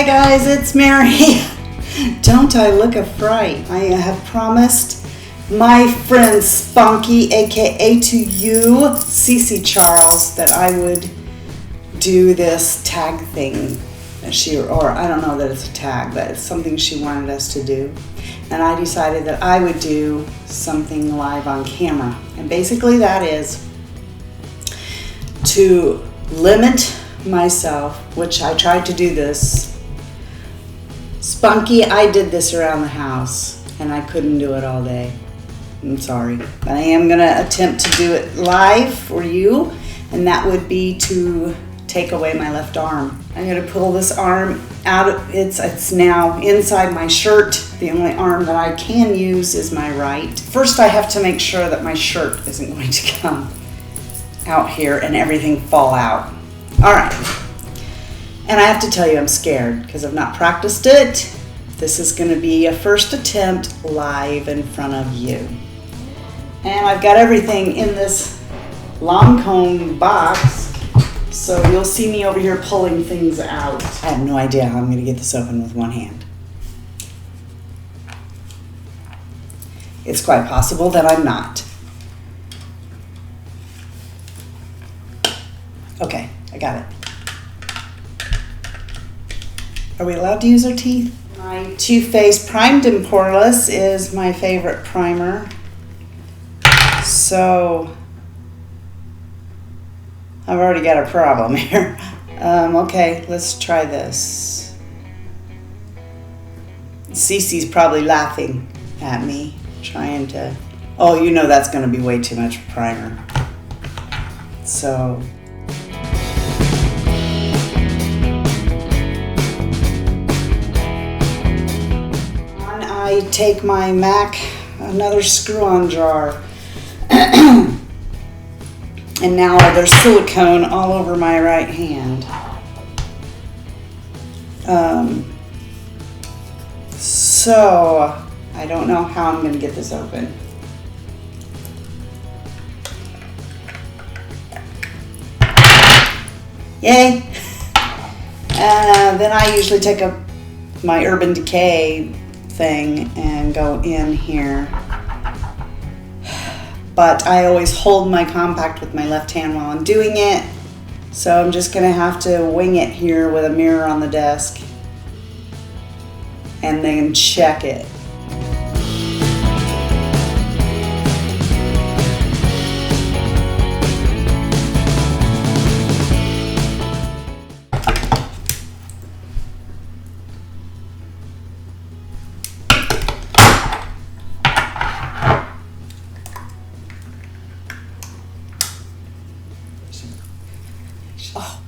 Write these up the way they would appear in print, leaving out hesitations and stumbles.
guys, it's Mary. Don't I look a fright? I have promised my friend Spunky, aka to you, CeCe Charles, that I would do this tag thing that or I don't know that it's a tag, but it's something she wanted us to do. And I decided that I would do something live on camera. And basically that is to limit myself, which I tried to do this. Spunky, I did this around the house and I couldn't do it all day. I'm sorry, but I am gonna attempt to do it live for you, and that would be to take away my left arm. I'm gonna pull this arm out. It's now inside my shirt. The only arm that I can use is my right. First, I have to make sure that my shirt isn't going to come out here and everything fall out. All right, and I have to tell you I'm scared because I've not practiced it. This is gonna be a first attempt live in front of you. And I've got everything in this Lancome box, so you'll see me over here pulling things out. I have no idea how I'm gonna get this open with one hand. It's quite possible that I'm not. Okay, I got it. Are we allowed to use our teeth? My Too Faced Primed and Poreless is my favorite primer. So, I've already got a problem here. Okay, let's try this. CeCe's probably laughing at me, trying to, oh, you know that's gonna be way too much primer. So, I take my MAC, another screw-on jar, and now there's silicone all over my right hand. So I don't know how I'm going to get this open. Yay! Then I usually take my Urban Decay thing and go in here, but I always hold my compact with my left hand while I'm doing it, so I'm just gonna have to wing it here with a mirror on the desk and then check it. Oh.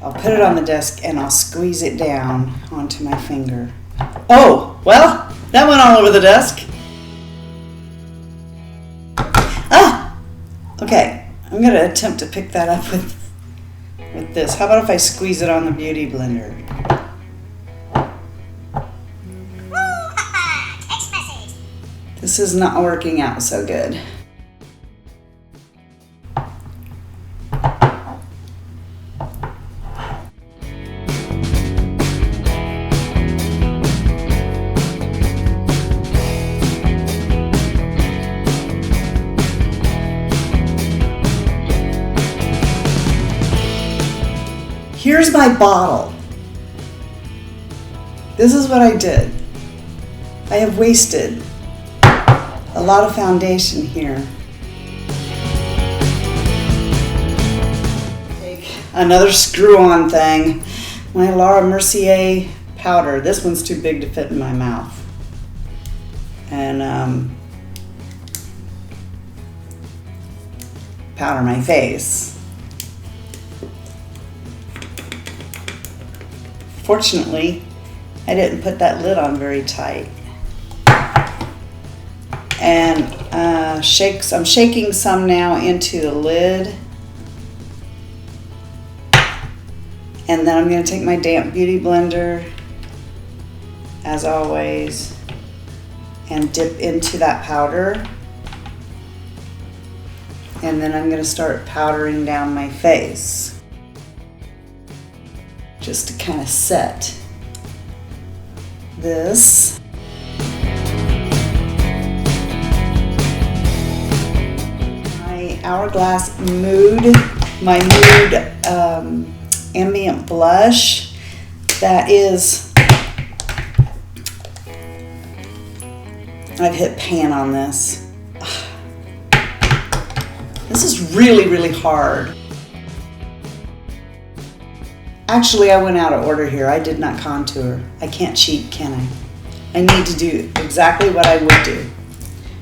I'll put it on the desk and I'll squeeze it down onto my finger. Oh, well, that went all over the desk. Ah, okay, I'm gonna attempt to pick that up with this. How about if I squeeze it on the Beauty Blender? This is not working out so good. Here's my bottle. This is what I did. I have wasted a lot of foundation here. Take another screw-on thing, my Laura Mercier powder. This one's too big to fit in my mouth. And powder my face. Fortunately, I didn't put that lid on very tight. And I'm shaking some now into the lid. And then I'm going to take my damp Beauty Blender, as always, and dip into that powder. And then I'm going to start powdering down my face, just to kind of set this. My Hourglass Mood, my Mood Ambient Blush, that is, I've hit pan on this. This is really, really hard. Actually, I went out of order here. I did not contour. I can't cheat, can I? I need to do exactly what I would do.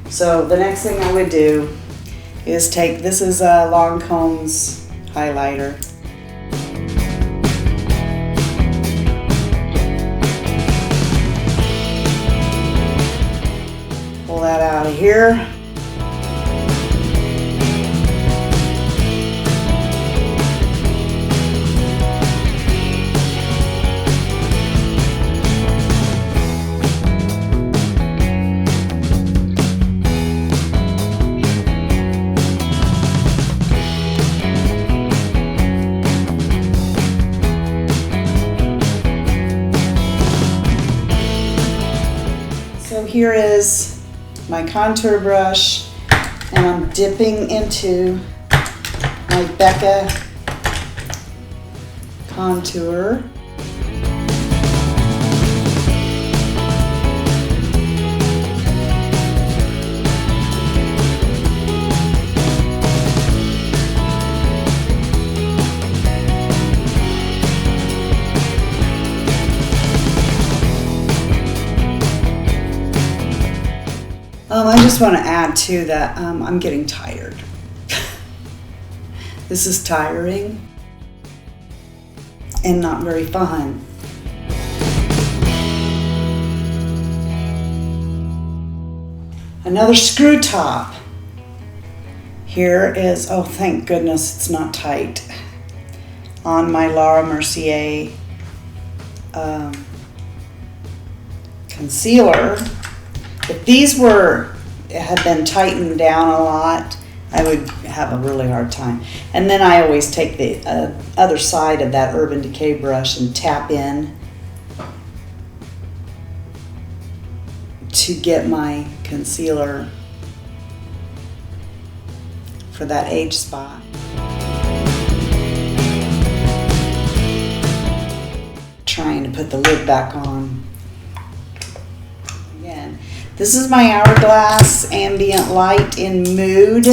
So the next thing I would do is take, this is a Lancome's highlighter. Pull that out of here. So here is my contour brush, and I'm dipping into my Becca contour. I just want to add too that I'm getting tired. This is tiring and not very fun. Another screw top. Here is, oh thank goodness it's not tight, on my Laura Mercier concealer. If these had been tightened down a lot, I would have a really hard time. And then I always take the other side of that Urban Decay brush and tap in to get my concealer for that age spot. Trying to put the lid back on. Again, this is my Hourglass Ambient Light in Mood.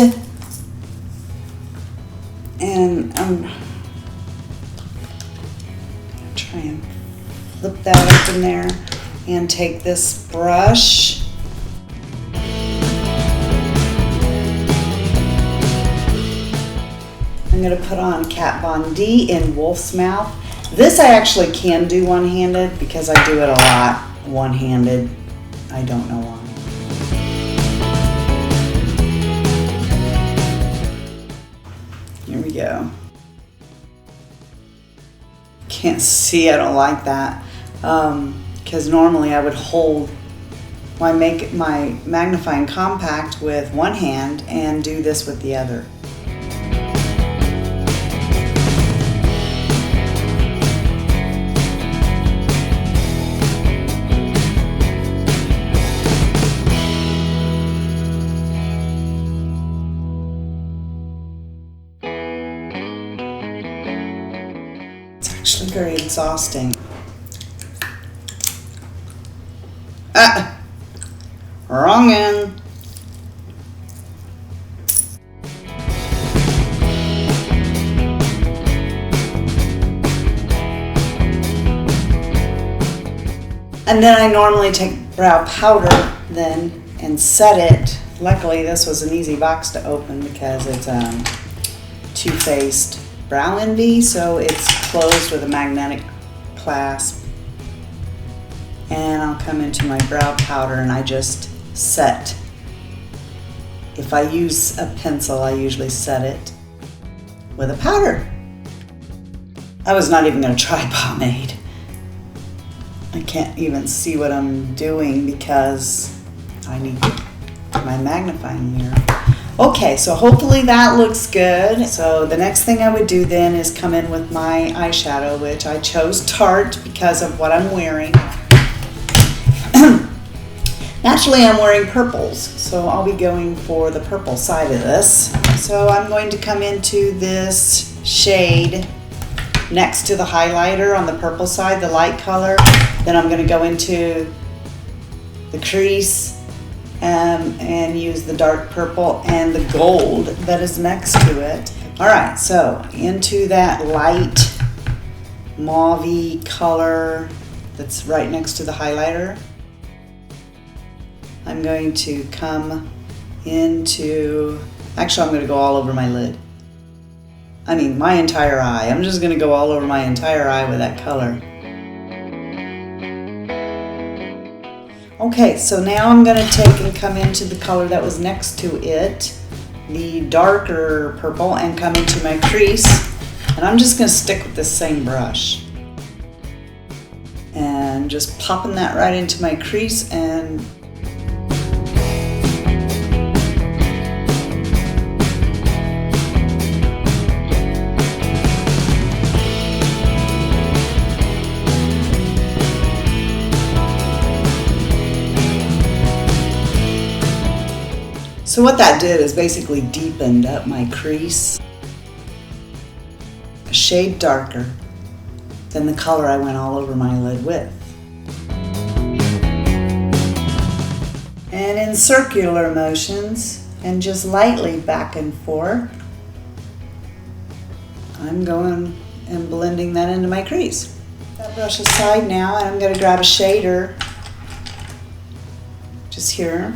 And I'm going to try and flip that open there and take this brush. I'm going to put on Kat Von D in Wolf's Mouth. This I actually can do one-handed because I do it a lot one-handed. I don't know why. Here we go. Can't see, I don't like that. Because normally I would hold my magnifying compact with one hand and do this with the other. Actually very exhausting. Wrong end. And then I normally take brow powder then and set it. Luckily this was an easy box to open because it's Too Faced Brow Envy, so it's closed with a magnetic clasp. And I'll come into my brow powder and I just set. If I use a pencil, I usually set it with a powder. I was not even going to try pomade. I can't even see what I'm doing because I need my magnifying mirror. Okay, so hopefully that looks good. So the next thing I would do then is come in with my eyeshadow, which I chose Tarte because of what I'm wearing. Naturally, I'm wearing purples, so I'll be going for the purple side of this. So I'm going to come into this shade next to the highlighter on the purple side, the light color. Then I'm going to go into the crease and use the dark purple and the gold that is next to it. All right, so into that light mauve-y color that's right next to the highlighter, I'm going to come into, actually I'm going to go all over my lid. I mean my entire eye. I'm just going to go all over my entire eye with that color. Okay, so now I'm going to take and come into the color that was next to it, the darker purple, and come into my crease. And I'm just going to stick with this same brush. And just popping that right into my crease and so what that did is basically deepened up my crease a shade darker than the color I went all over my lid with. And in circular motions and just lightly back and forth, I'm going and blending that into my crease. That brush aside now, and I'm going to grab a shader just here.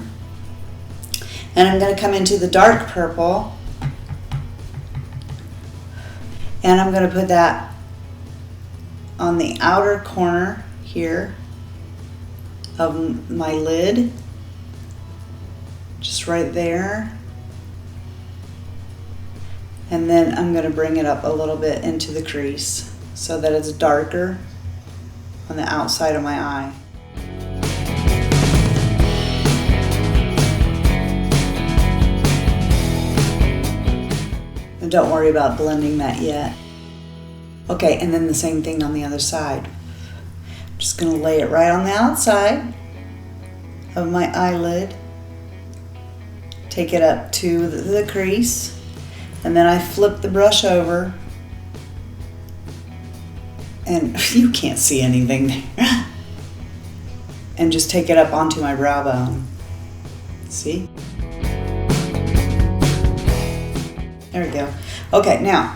And I'm going to come into the dark purple, and I'm going to put that on the outer corner here of my lid, just right there. And then I'm going to bring it up a little bit into the crease so that it's darker on the outside of my eye. Don't worry about blending that yet. Okay, and then the same thing on the other side. I'm just going to lay it right on the outside of my eyelid. Take it up to the crease, and then I flip the brush over, and you can't see anything there. And just take it up onto my brow bone. See? There we go. Okay, now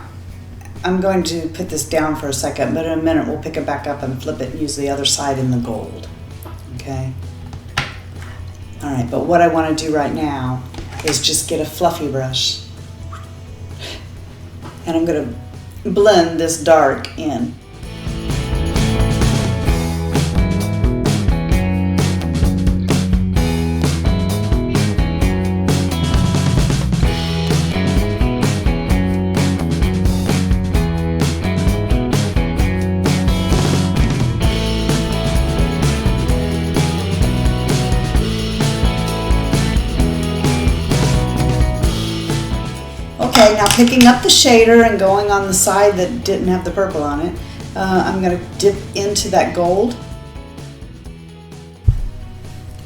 I'm going to put this down for a second, but in a minute we'll pick it back up and flip it and use the other side in the gold. Okay? All right, but what I want to do right now is just get a fluffy brush. And I'm going to blend this dark in. Okay, now picking up the shader and going on the side that didn't have the purple on it, I'm going to dip into that gold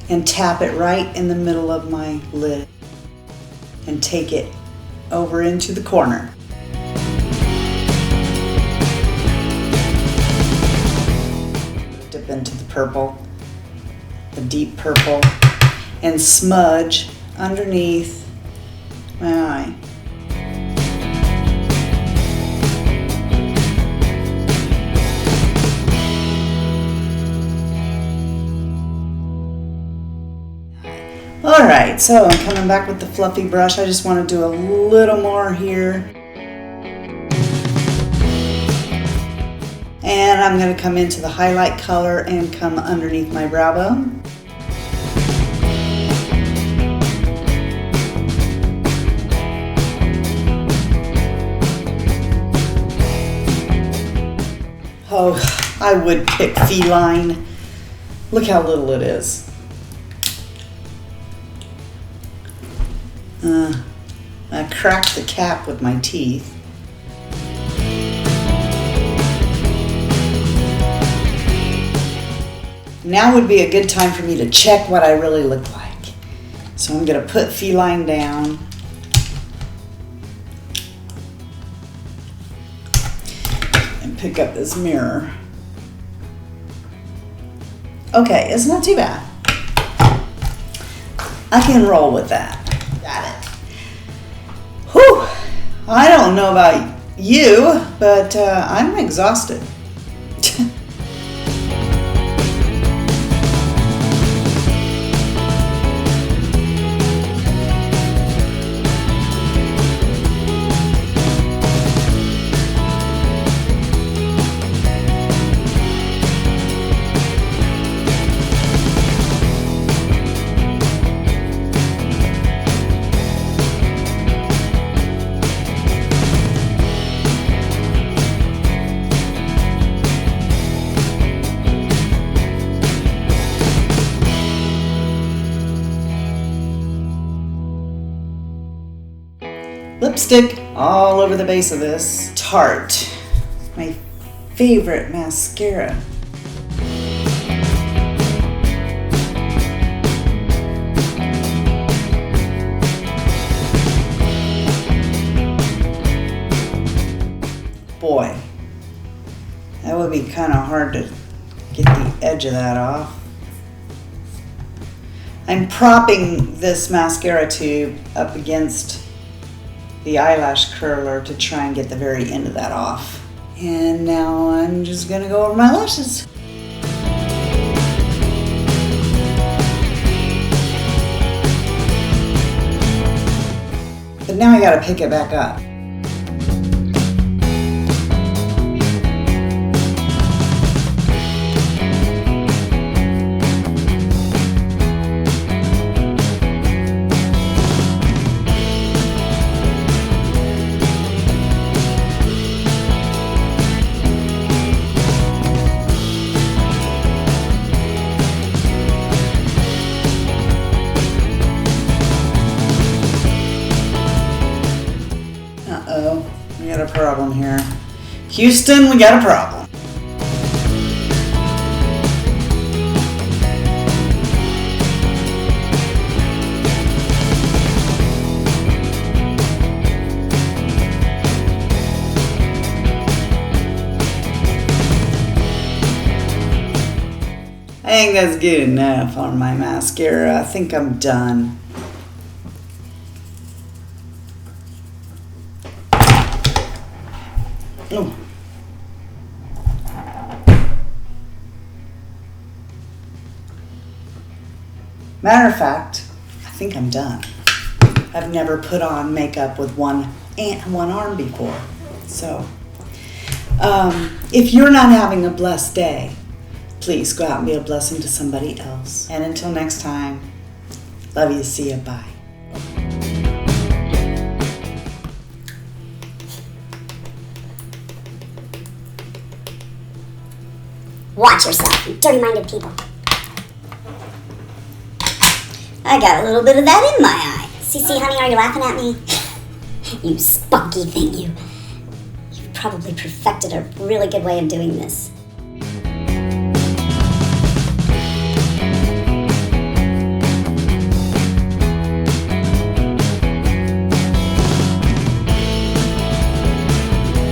and tap it right in the middle of my lid and take it over into the corner. Dip into the purple, the deep purple, and smudge underneath my eye. Alright, so I'm coming back with the fluffy brush. I just want to do a little more here. And I'm going to come into the highlight color and come underneath my brow bone. Oh, I would pick Feline. Look how little it is. I cracked the cap with my teeth. Now would be a good time for me to check what I really look like. So I'm going to put feline down. And pick up this mirror. Okay, it's not too bad. I can roll with that. Got it. Whew! I don't know about you, but I'm exhausted. Lipstick all over the base of this. Tarte, my favorite mascara. Boy, that would be kind of hard to get the edge of that off. I'm propping this mascara tube up against the eyelash curler to try and get the very end of that off. And now I'm just gonna go over my lashes. But now I gotta pick it back up. We got a problem here. Houston, we got a problem. I think that's good enough on my mascara. I think I'm done. Oh. Matter of fact, I think I'm done. I've never put on makeup with one arm before. So, if you're not having a blessed day, please go out and be a blessing to somebody else. And until next time, love you, see ya, bye. Watch yourself, you dirty-minded people. I got a little bit of that in my eye. CeCe, honey, are you laughing at me? You spunky thing, you. You've probably perfected a really good way of doing this.